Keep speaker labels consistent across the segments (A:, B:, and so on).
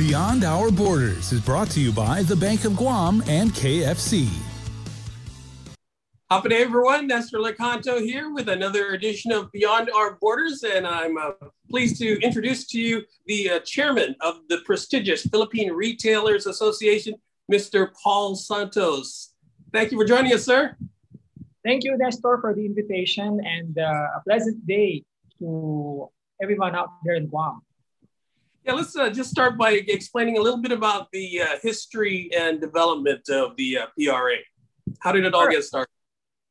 A: Beyond Our Borders is brought to you by the Bank of Guam and KFC.
B: Happy day, everyone. Nestor Licanto here with another edition of Beyond Our Borders, and I'm pleased to introduce to you the chairman of the prestigious Philippine Retailers Association, Mr. Paul Santos. Thank you for joining us, sir.
C: Thank you, Nestor, for the invitation, and a pleasant day to everyone out there in Guam.
B: Yeah, let's just start by explaining a little bit about the history and development of the PRA. How did it all get started?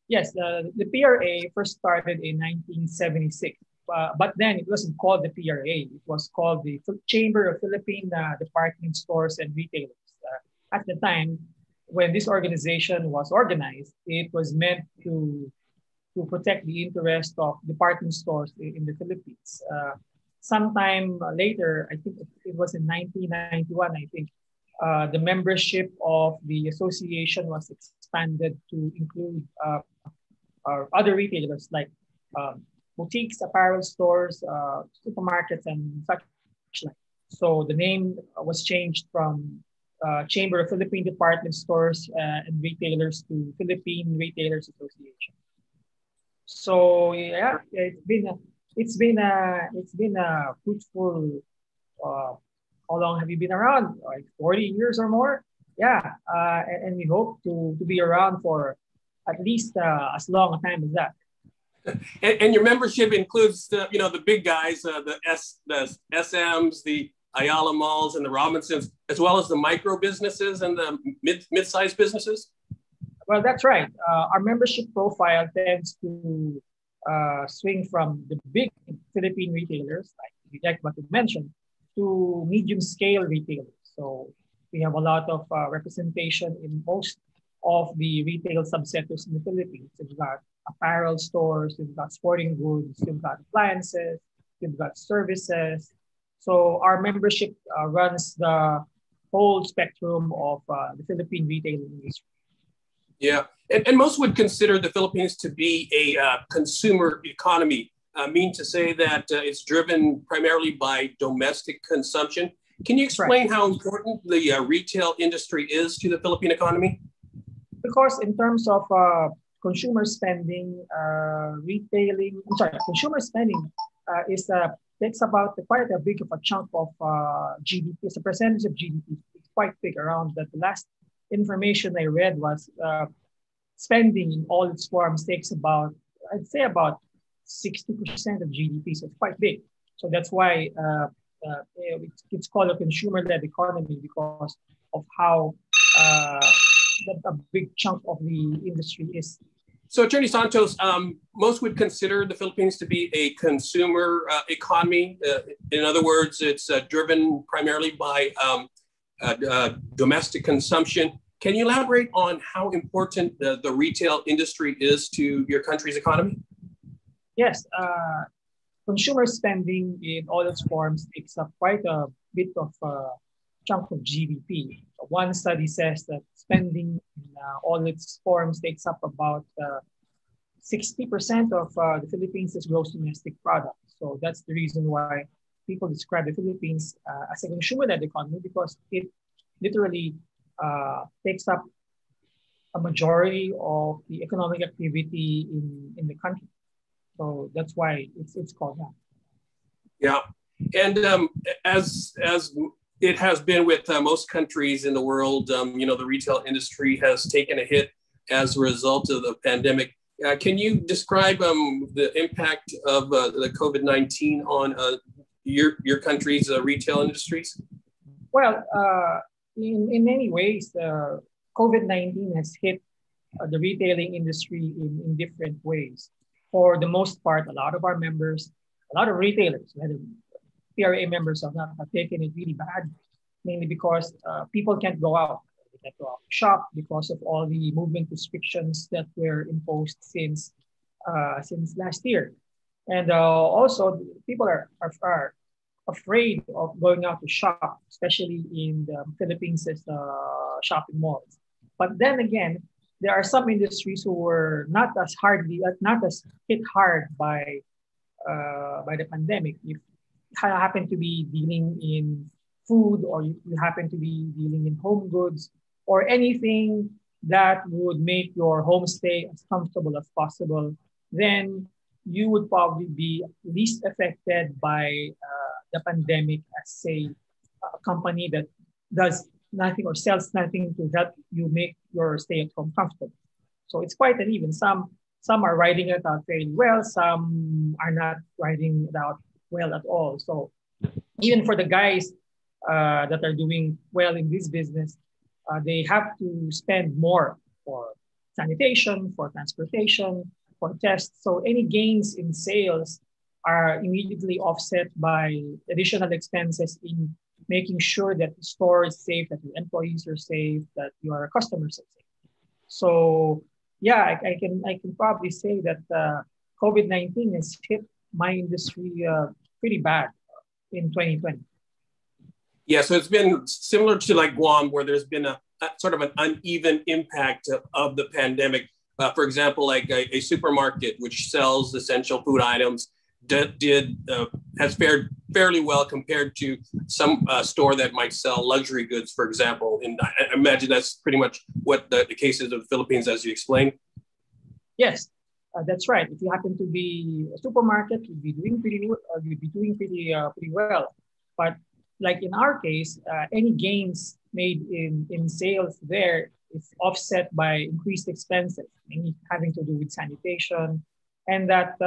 C: Yes, the PRA first started in 1976, but then it wasn't called the PRA. It was called the Chamber of Philippine Department Stores and Retailers. At the time, when this organization was organized, it was meant to protect the interest of department stores in the Philippines. Sometime later, I think it was in 1991, I think, the membership of the association was expanded to include other retailers like boutiques, apparel stores, supermarkets, and such like. So the name was changed from Chamber of Philippine Department Stores and Retailers to Philippine Retailers Association. So yeah, it's been a fruitful. How long have you been around? Like 40 years or more? Yeah, and we hope to be around for at least as long a time as that.
B: And your membership includes the big guys, the SMs, the Ayala Malls, and the Robinsons, as well as the micro businesses and the mid-sized businesses.
C: Well, that's right. Our membership profile tends to swing from the big Philippine retailers, like what you mentioned, to medium-scale retailers. So we have a lot of representation in most of the retail subsectors in the Philippines. We've got apparel stores, we've got sporting goods, we've got appliances, we've got services. So our membership runs the whole spectrum of the Philippine retail industry.
B: Yeah, and most would consider the Philippines to be a consumer economy. Mean to say that it's driven primarily by domestic consumption. Can you explain how important the retail industry is to the Philippine economy?
C: Because in terms of consumer spending, consumer spending takes about quite a big of a chunk of GDP. It's a percentage of GDP. It's quite big. Around that, the last information I read was spending in all its forms takes about, I'd say about 60% of GDP, so it's quite big. So that's why it's called a consumer-led economy, because of how a big chunk of the industry is.
B: So, Attorney Santos, most would consider the Philippines to be a consumer economy. In other words, it's driven primarily by domestic consumption. Can you elaborate on how important the retail industry is to your country's economy?
C: Yes, consumer spending in all its forms takes up quite a bit of a chunk of GDP. One study says that spending in all its forms takes up about 60% of the Philippines' gross domestic product. So that's the reason why people describe the Philippines as a consumer-led economy, because it literally takes up a majority of the economic activity in the country. So that's why it's called that.
B: Yeah, and as it has been with most countries in the world, the retail industry has taken a hit as a result of the pandemic. Can you describe the impact of the COVID-19 on your country's retail industries?
C: Well, in many ways, COVID-19 has hit the retailing industry in different ways. For the most part, a lot of our members, a lot of retailers, PRA members have taken it really bad, mainly because people can't go out. They can't go out to shop because of all the movement restrictions that were imposed since last year. And also, people are afraid of going out to shop, especially in the Philippines' shopping malls. But then again, there are some industries who were not as hit hard by the pandemic. If you happen to be dealing in food, or you happen to be dealing in home goods, or anything that would make your homestay as comfortable as possible, then you would probably be least affected by the pandemic as, say, a company that does nothing or sells nothing to help you make your stay at home comfortable. So it's quite uneven. Some are riding it out fairly well. Some are not riding it out well at all. So even for the guys that are doing well in this business, they have to spend more for sanitation, for transportation, for tests. So any gains in sales are immediately offset by additional expenses in making sure that the store is safe, that your employees are safe, that your customers are safe. So yeah, I can probably say that COVID-19 has hit my industry pretty bad in 2020.
B: Yeah, so it's been similar to like Guam, where there's been a sort of an uneven impact of the pandemic. For example, like a supermarket which sells essential food items has fared fairly well compared to some store that might sell luxury goods, for example. And I imagine that's pretty much what the case is of the Philippines, as you explained.
C: Yes, that's right. If you happen to be a supermarket, you'd be doing pretty well. But like in our case, any gains made in sales there is offset by increased expenses, mainly having to do with sanitation, and that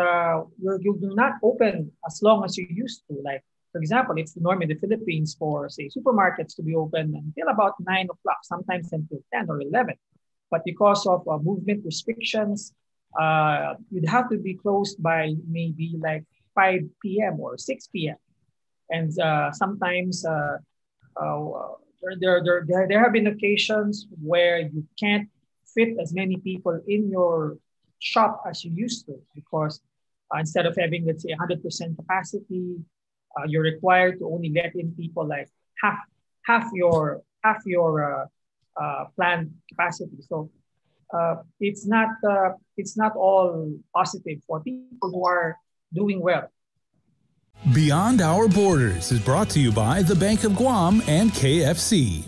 C: you do not open as long as you used to. Like, for example, it's the norm in the Philippines for, say, supermarkets to be open until about 9 o'clock, sometimes until 10 or 11. But because of movement restrictions, you'd have to be closed by maybe like 5 p.m. or 6 p.m. And sometimes there have been occasions where you can't fit as many people in your shop as you used to, because instead of having, let's say, 100% capacity, you're required to only let in people like half your planned capacity. So it's not all positive for people who are doing well.
A: Beyond Our Borders is brought to you by the Bank of Guam and KFC.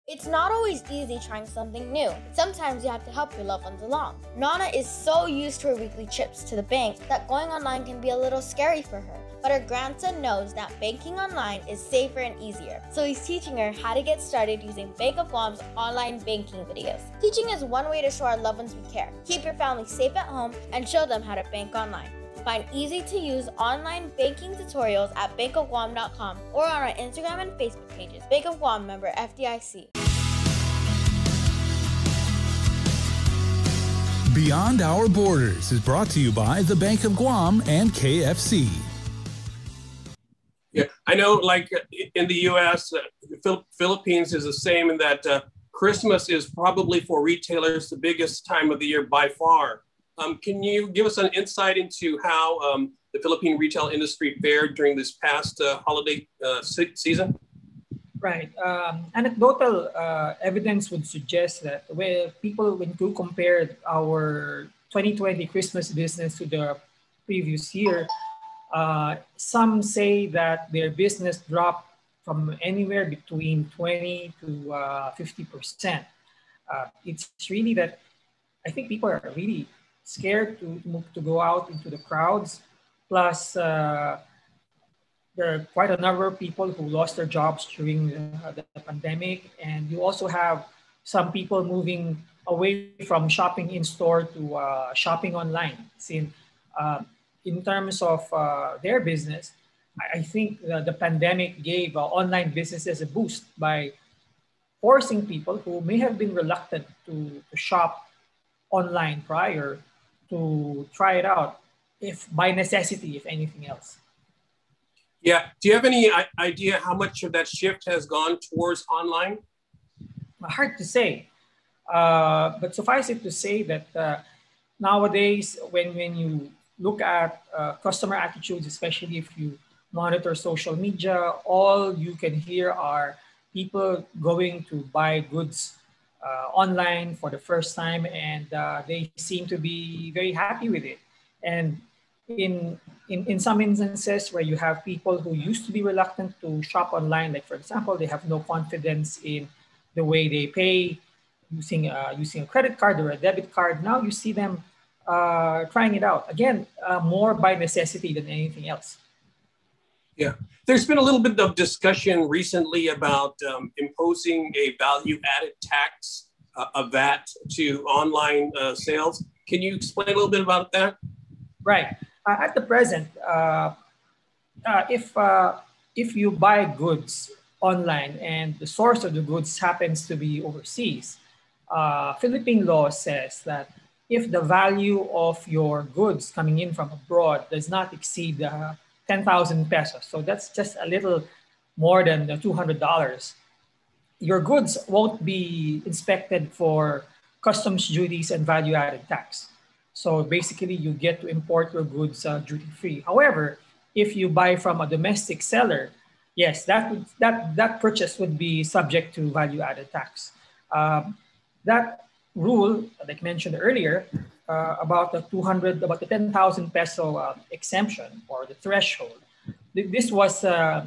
D: It's not always easy trying something new. Sometimes you have to help your loved ones along. Nana is so used to her weekly trips to the bank that going online can be a little scary for her. But her grandson knows that banking online is safer and easier. So he's teaching her how to get started using Bank of Guam's online banking videos. Teaching is one way to show our loved ones we care, keep your family safe at home, and show them how to bank online. Find easy-to-use online banking tutorials at bankofguam.com or on our Instagram and Facebook pages. Bank of Guam, member FDIC.
A: Beyond Our Borders is brought to you by the Bank of Guam and KFC.
B: Yeah, I know, like in the U.S., Philippines is the same in that Christmas is probably for retailers the biggest time of the year by far. Can you give us an insight into how the Philippine retail industry fared during this past holiday season?
C: Right. Anecdotal evidence would suggest that when you compared our 2020 Christmas business to the previous year, some say that their business dropped from anywhere between 20 to 50%. It's really that I think people are really scared to go out into the crowds. Plus, there are quite a number of people who lost their jobs during the pandemic. And you also have some people moving away from shopping in store to shopping online. In terms of their business, I think the pandemic gave online businesses a boost by forcing people who may have been reluctant to shop online prior to try it out, if by necessity, if anything else.
B: Yeah. Do you have any idea how much of that shift has gone towards online?
C: Hard to say. But suffice it to say that nowadays, when you look at customer attitudes, especially if you monitor social media, all you can hear are people going to buy goods online for the first time, and they seem to be very happy with it. And in some instances where you have people who used to be reluctant to shop online, like for example, they have no confidence in the way they pay using a credit card or a debit card. Now you see them trying it out again, more by necessity than anything else.
B: Yeah, there's been a little bit of discussion recently about imposing a value-added tax, a VAT, to online sales. Can you explain a little bit about that?
C: Right. At the present, if you buy goods online and the source of the goods happens to be overseas, Philippine law says that if the value of your goods coming in from abroad does not exceed 10,000 pesos, so that's just a little more than $200, your goods won't be inspected for customs duties and value-added tax. So basically, you get to import your goods duty-free. However, if you buy from a domestic seller, yes, that purchase would be subject to value-added tax. That rule, like mentioned earlier, about the 10,000 peso exemption or the threshold, this was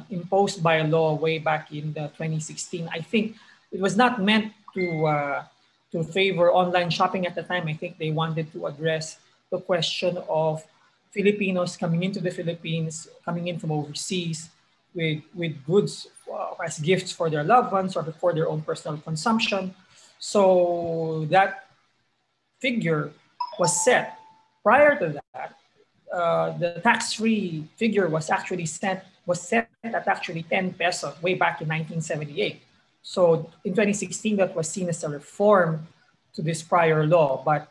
C: imposed by a law way back in 2016. I think it was not meant to favor online shopping at the time. I think they wanted to address the question of Filipinos coming into the Philippines, coming in from overseas with goods as gifts for their loved ones or for their own personal consumption. So that figure was set. Prior to that, the tax-free figure was set at actually 10 pesos way back in 1978. So in 2016, that was seen as a reform to this prior law. But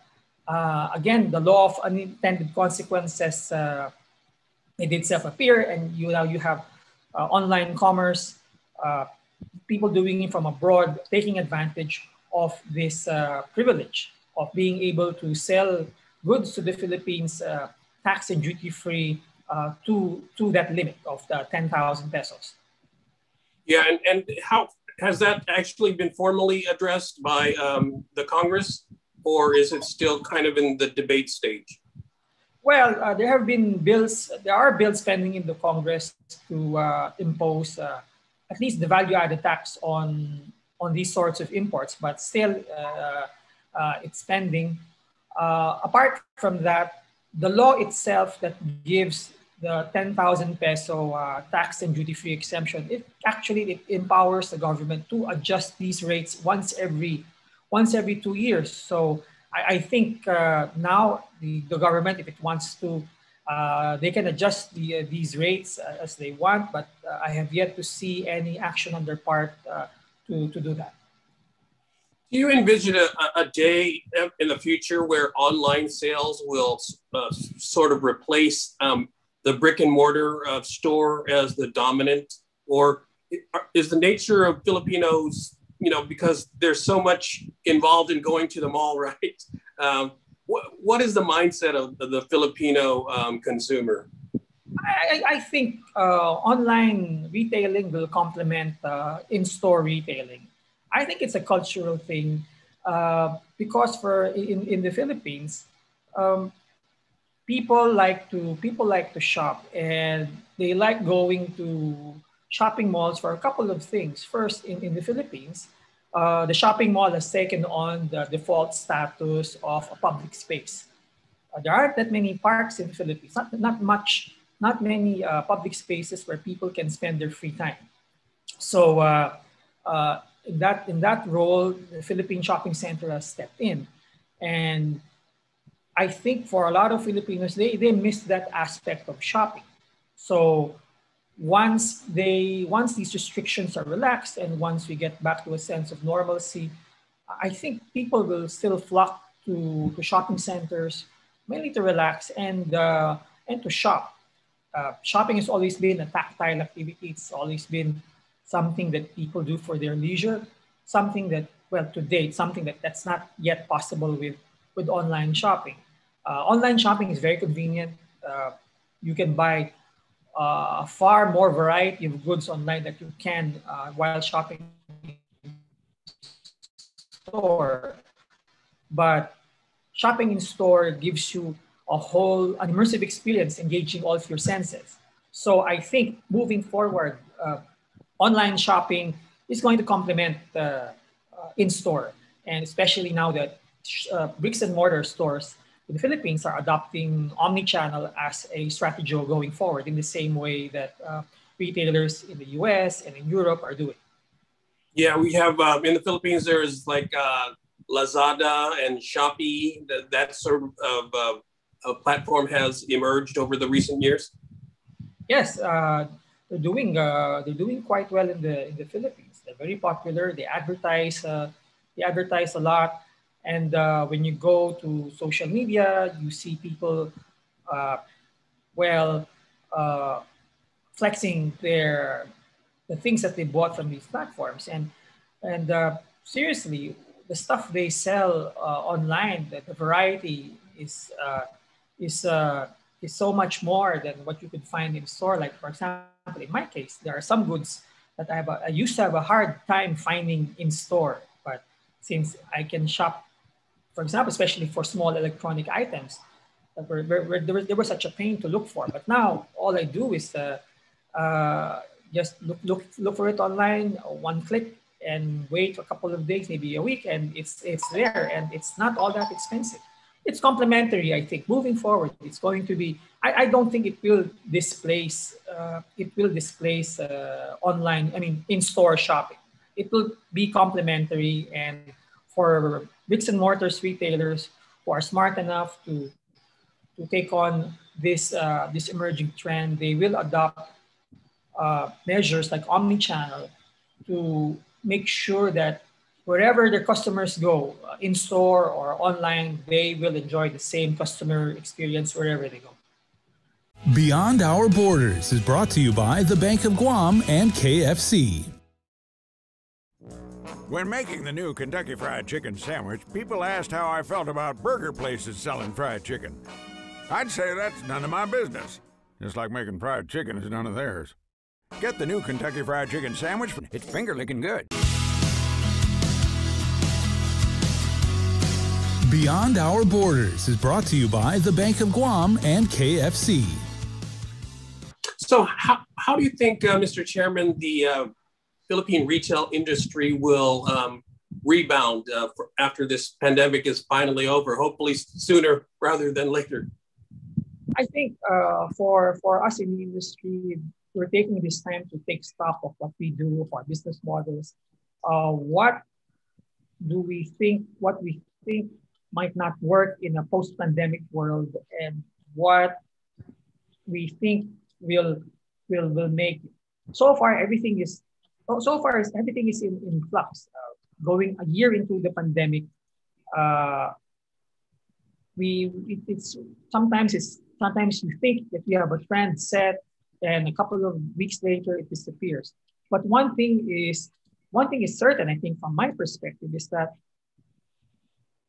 C: again, the law of unintended consequences made itself appear, and now you have online commerce, people doing it from abroad, taking advantage of this privilege of being able to sell goods to the Philippines tax and duty-free to that limit of the 10,000 pesos.
B: Yeah, and how has that actually been formally addressed by the Congress, or is it still kind of in the debate stage?
C: Well, there have been bills. There are bills pending in the Congress to impose at least the value-added tax on these sorts of imports, but still it's pending. Apart from that, the law itself that gives the 10,000 peso tax and duty-free exemption, it empowers the government to adjust these rates once every 2 years. So I think now the government, if it wants to, they can adjust these rates as they want, but I have yet to see any action on their part to do that.
B: Do you envision a day in the future where online sales will sort of replace the brick and mortar store as the dominant, or is the nature of Filipinos, because there's so much involved in going to the mall, right? What is the mindset of the Filipino consumer?
C: I think online retailing will complement in-store retailing. I think it's a cultural thing because in the Philippines, people like to shop, and they like going to shopping malls for a couple of things. First, in the Philippines, the shopping mall has taken on the default status of a public space. There aren't that many parks in the Philippines, not many public spaces where people can spend their free time. So in that role, the Philippine Shopping Center has stepped in. And I think for a lot of Filipinos, they miss that aspect of shopping. So once these restrictions are relaxed and once we get back to a sense of normalcy, I think people will still flock to shopping centers, mainly to relax and to shop. Shopping has always been a tactile activity. It's always been something that people do for their leisure, something that, to date, something that's not yet possible with online shopping. Online shopping is very convenient. You can buy far more variety of goods online that you can while shopping in store. But shopping in store gives you an immersive experience engaging all of your senses. So I think moving forward, online shopping is going to complement in-store, and especially now that bricks and mortar stores in the Philippines are adopting omni-channel as a strategy going forward in the same way that retailers in the US and in Europe are doing.
B: Yeah, we have in the Philippines, there's like Lazada and Shopee. That sort of a platform has emerged over the recent years.
C: Yes, they're doing quite well in the Philippines. They're very popular. They advertise a lot, and when you go to social media, you see people flexing the things that they bought from these platforms, and seriously, the stuff they sell online, the variety is so much more than what you could find in store. Like, for example, in my case, there are some goods that I used to have a hard time finding in store, but since I can shop, for example, especially for small electronic items, where there was such a pain to look for. But now all I do is just look for it online, one click, and wait a couple of days, maybe a week, and it's there, and it's not all that expensive. It's complementary, I think. Moving forward, it's going to be. I don't think it will displace. Online. I mean, in-store shopping. It will be complementary, and for bricks and mortars retailers who are smart enough to take on this emerging trend, they will adopt measures like omni-channel to make sure that wherever their customers go, in store or online, they will enjoy the same customer experience wherever they go.
A: Beyond Our Borders is brought to you by the Bank of Guam and KFC.
E: When making the new Kentucky Fried Chicken sandwich, people asked how I felt about burger places selling fried chicken. I'd say that's none of my business, just like making fried chicken is none of theirs. Get the new Kentucky Fried Chicken sandwich. It's finger-licking good.
A: Beyond Our Borders is brought to you by the Bank of Guam and KFC.
B: So how do you think, Mr. Chairman, the Philippine retail industry will rebound after this pandemic is finally over, hopefully sooner rather than later?
C: I think for us in the industry, we're taking this time to take stock of what we do, of our business models. What we think might not work in a post-pandemic world, and what we think will make it. So far, everything is in flux. Going a year into the pandemic, sometimes you think that you have a trend set, and a couple of weeks later it disappears. But one thing is certain, I think, from my perspective, is that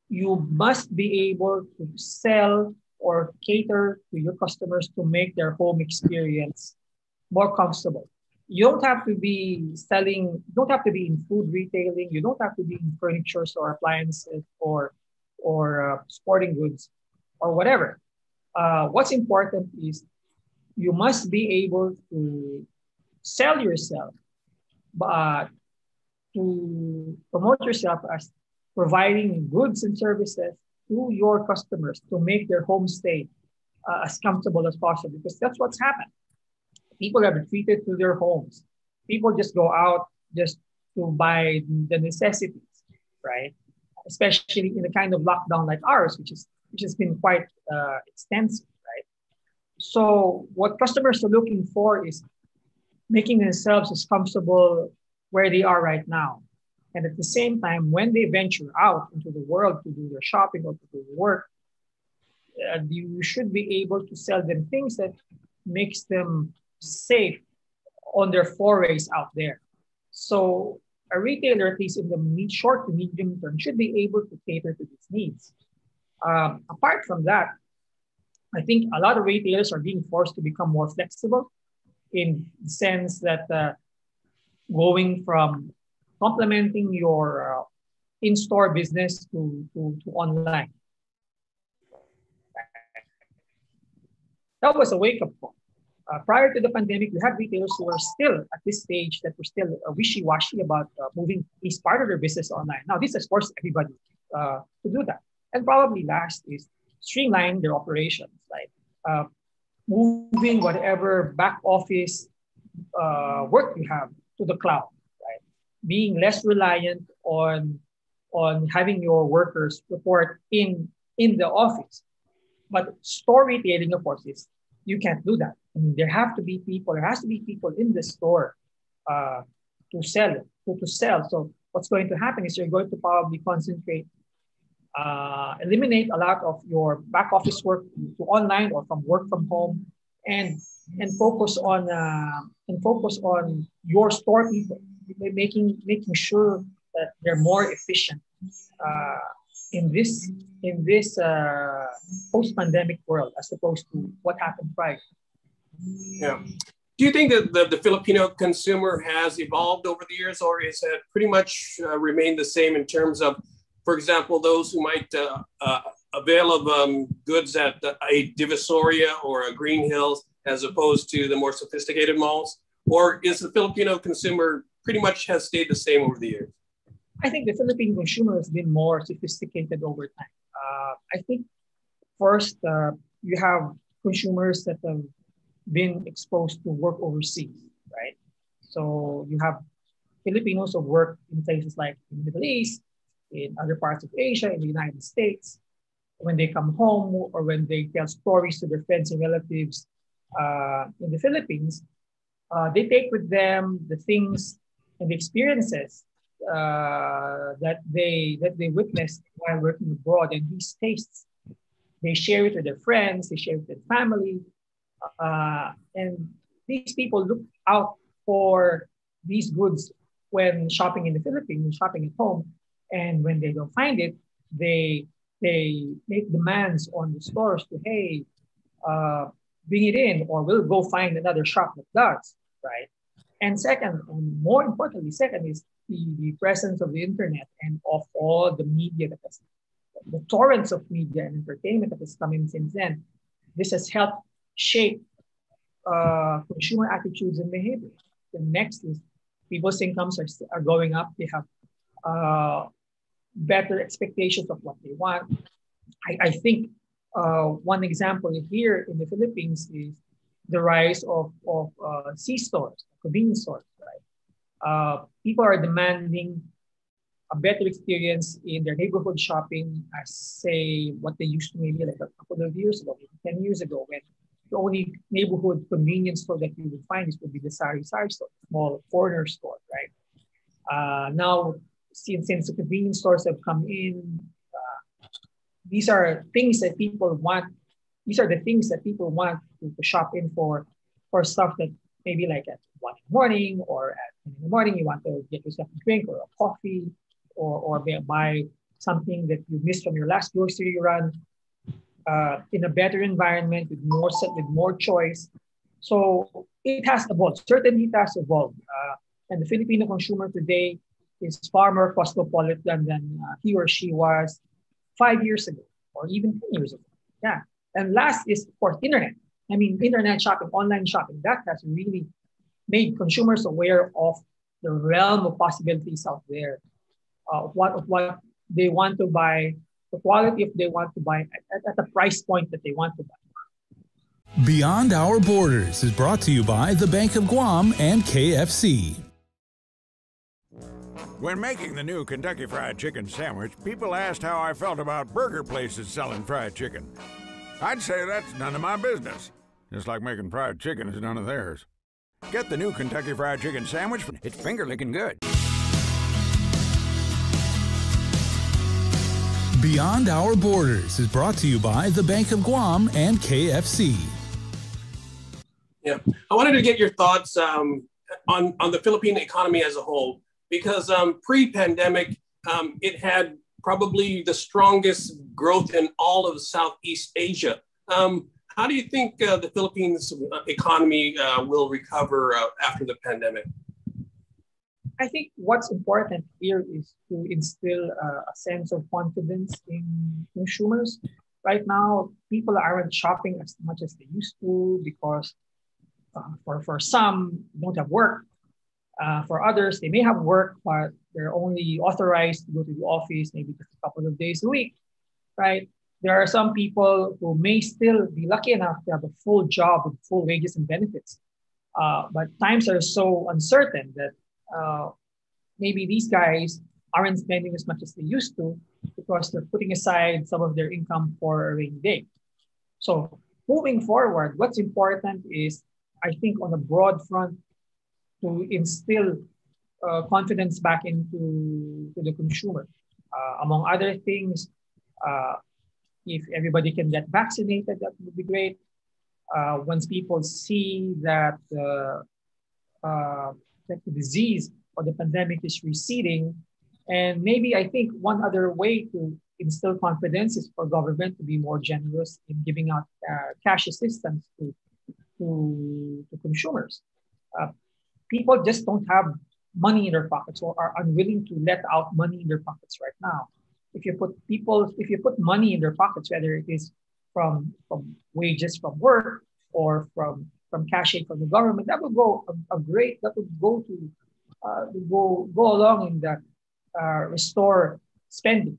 C: you must be able to sell or cater to your customers to make their home experience more comfortable. You don't have to be in food retailing, you don't have to be in furniture or appliances or sporting goods or whatever. What's important is you must be able to sell yourself, but to promote yourself as providing goods and services to your customers to make their home stay as comfortable as possible, because that's what's happened. People have retreated to their homes. People just go out just to buy the necessities, right? Especially in a kind of lockdown like ours, which has been quite extensive, right? So what customers are looking for is making themselves as comfortable where they are right now. And at the same time, when they venture out into the world to do their shopping or to do their work, you should be able to sell them things that makes them safe on their forays out there. So a retailer, at least in the short to medium term, should be able to cater to these needs. Apart from that, I think a lot of retailers are being forced to become more flexible, in the sense that going from complementing your in-store business to online. that was a wake-up call. Prior to the pandemic, we had retailers who were still at this stage that were still wishy-washy about moving at least part of their business online. Now, this has forced everybody to do that. And probably last is streamline their operations, like moving whatever back office work you have to the cloud, right? Being less reliant on having your workers report in the office. But store retailing, of course, is you can't do that. I mean, there has to be people in the store to sell it, to sell. So what's going to happen is you're going to probably concentrate, eliminate a lot of your back office work to online or from work from home, and focus on your store people, making sure that they're more efficient in this post-pandemic world as opposed to what happened prior.
B: Yeah. Do you think that the Filipino consumer has evolved over the years, or is it pretty much remained the same in terms of, for example, those who might avail of goods at a Divisoria or a Green Hills as opposed to the more sophisticated malls? Or is the Filipino consumer pretty much has stayed the same over the years?
C: I think the Philippine consumer has been more sophisticated over time. I think first, you have consumers that have been exposed to work overseas, right? So you have Filipinos who work in places like in the Middle East, in other parts of Asia, in the United States. When they come home or when they tell stories to their friends and relatives in the Philippines, they take with them the things and the experiences that they witnessed while working abroad, and these tastes they share it with their friends, they share it with their family, and these people look out for these goods when shopping in the Philippines, shopping at home, and when they don't find it, they make demands on the stores to bring it in, or we'll go find another shop that does, right? And second, and more importantly, second is the presence of the internet and of all the media that has, the torrents of media and entertainment that has come in since then. This has helped shape consumer attitudes and behavior. The next is people's incomes are going up. They have better expectations of what they want. I think one example here in the Philippines is the rise of C-stores, convenience stores, right? People are demanding a better experience in their neighborhood shopping as, say, what they used to maybe like a couple of years ago, maybe 10 years ago, when the only neighborhood convenience store that you would find would be the sari-sari store, small corner store, right? Now, since the convenience stores have come in, these are things that people want. These are the things that people want to shop in for stuff that maybe like at 1 in the morning or at 10 in the morning, you want to get yourself a drink or a coffee or buy something that you missed from your last grocery run in a better environment with more choice. So it has evolved. Certainly it has evolved. And the Filipino consumer today is far more cosmopolitan than he or she was 5 years ago or even 10 years ago. Yeah. And last is, of course, internet. I mean, internet shopping, online shopping, that has really made consumers aware of the realm of possibilities out there, of what they want to buy, the quality of they want to buy at the price point that they want to buy.
A: Beyond Our Borders is brought to you by the Bank of Guam and KFC.
E: When making the new Kentucky Fried Chicken sandwich, people asked how I felt about burger places selling fried chicken. I'd say that's none of my business. Just like making fried chicken is none of theirs. Get the new Kentucky Fried Chicken sandwich. It's finger-licking good.
A: Beyond Our Borders is brought to you by the Bank of Guam and KFC.
B: Yeah, I wanted to get your thoughts on the Philippine economy as a whole, because pre-pandemic, it had probably the strongest growth in all of Southeast Asia. How do you think the Philippines economy will recover after the pandemic?
C: I think what's important here is to instill a sense of confidence in consumers. right now, people aren't shopping as much as they used to because for some, don't have work. For others, they may have work, but they're only authorized to go to the office maybe just a couple of days a week, right? There are some people who may still be lucky enough to have a full job with full wages and benefits. But times are so uncertain that maybe these guys aren't spending as much as they used to because they're putting aside some of their income for a rainy day. So moving forward, what's important is, I think on a broad front, to instill confidence back into the consumer. Among other things, if everybody can get vaccinated, that would be great. Once people see that the disease or the pandemic is receding, and maybe I think one other way to instill confidence is for government to be more generous in giving out cash assistance to consumers. People just don't have money in their pockets or are unwilling to let out money in their pockets right now. If you put money in their pockets, whether it is from wages from work or from cash aid from the government, that would go along in that restore spending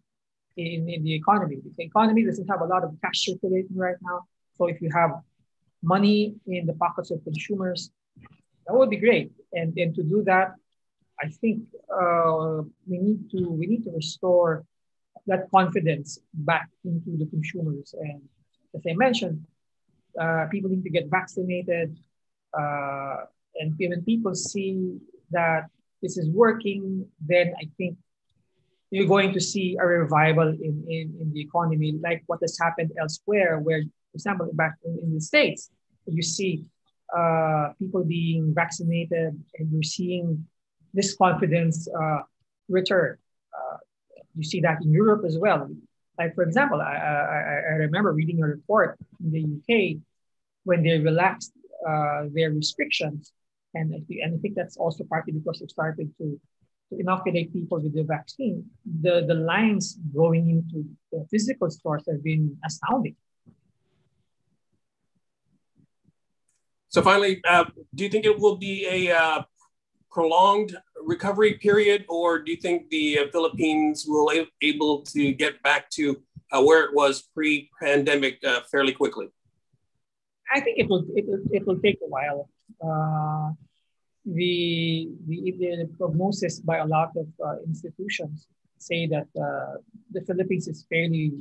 C: in the economy. The economy doesn't have a lot of cash circulating right now. So if you have money in the pockets of consumers, that would be great. And to do that, I think we need to restore that confidence back into the consumers. And as I mentioned, people need to get vaccinated. And when people see that this is working, then I think you're going to see a revival in the economy, like what has happened elsewhere, where, for example, back in the States, you see people being vaccinated and you're seeing this confidence return. You see that in Europe as well. Like, for example, I remember reading a report in the UK when they relaxed their restrictions. And I think that's also partly because they started to inoculate people with the vaccine. The lines going into the physical stores have been astounding.
B: So finally, do you think it will be a prolonged recovery period, or do you think the Philippines will be able to get back to where it was pre-pandemic fairly quickly?
C: I think it will take a while. The prognosis by a lot of institutions say that the Philippines is fairly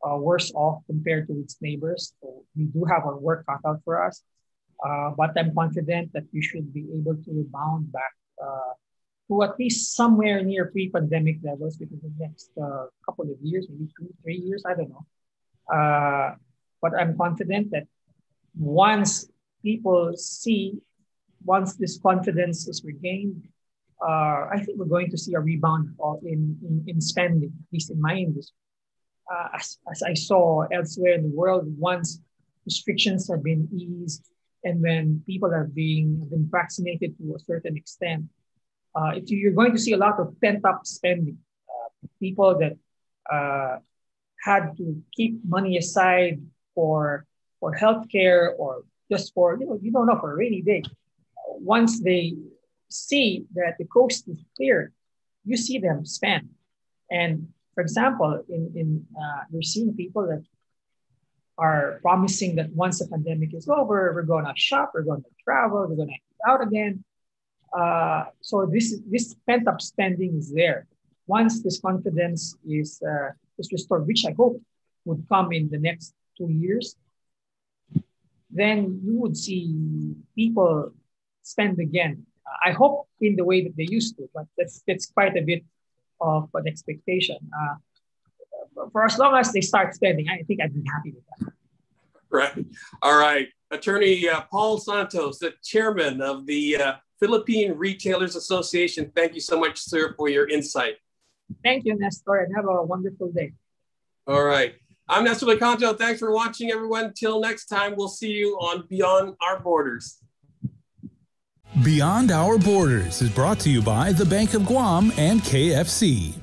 C: worse off compared to its neighbors. So we do have our work cut out for us. But I'm confident that we should be able to rebound back to at least somewhere near pre-pandemic levels within the next couple of years, maybe 2-3 years, I don't know. But I'm confident that once this confidence is regained, I think we're going to see a rebound in spending, at least in my industry. As I saw elsewhere in the world, once restrictions have been eased, and when people have been vaccinated to a certain extent, you're going to see a lot of pent-up spending. People that had to keep money aside for healthcare or just for for a rainy day. Once they see that the coast is clear, you see them spend. And for example, we're seeing people that are promising that once the pandemic is over, we're going to shop, we're going to travel, we're going to eat out again. So this pent-up spending is there. Once this confidence is restored, which I hope would come in the next 2 years, then you would see people spend again. I hope in the way that they used to, but that's quite a bit of an expectation. For as long as they start spending, I think I'd be happy with that.
B: Right. All right. Attorney Paul Santos, the chairman of the Philippine Retailers Association. Thank you so much, sir, for your insight.
C: Thank you, Nestor, and have a wonderful day.
B: All right. I'm Nestor Licanto. Thanks for watching, everyone. Till next time, we'll see you on Beyond Our Borders.
A: Beyond Our Borders is brought to you by the Bank of Guam and KFC.